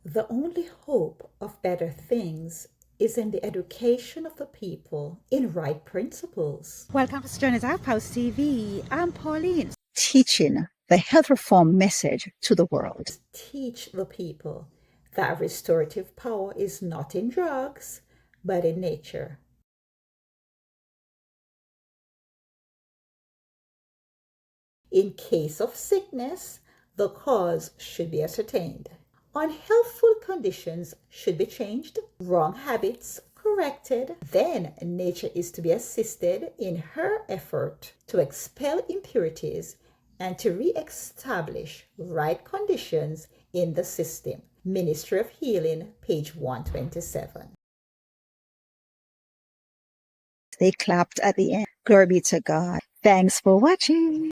The only hope of better things is in the education of the people in right principles. Welcome to Sojourners Outpost TV. I'm Pauline. Teaching the health reform message to the world. Teach the people that restorative power is not in drugs, but in nature. In case of sickness, the cause should be ascertained. Unhealthful conditions should be changed, wrong habits corrected. Then nature is to be assisted in her effort to expel impurities and to re-establish right conditions in the system. Ministry of Healing, page 127. They clapped at the end. Glory be to God. Thanks for watching.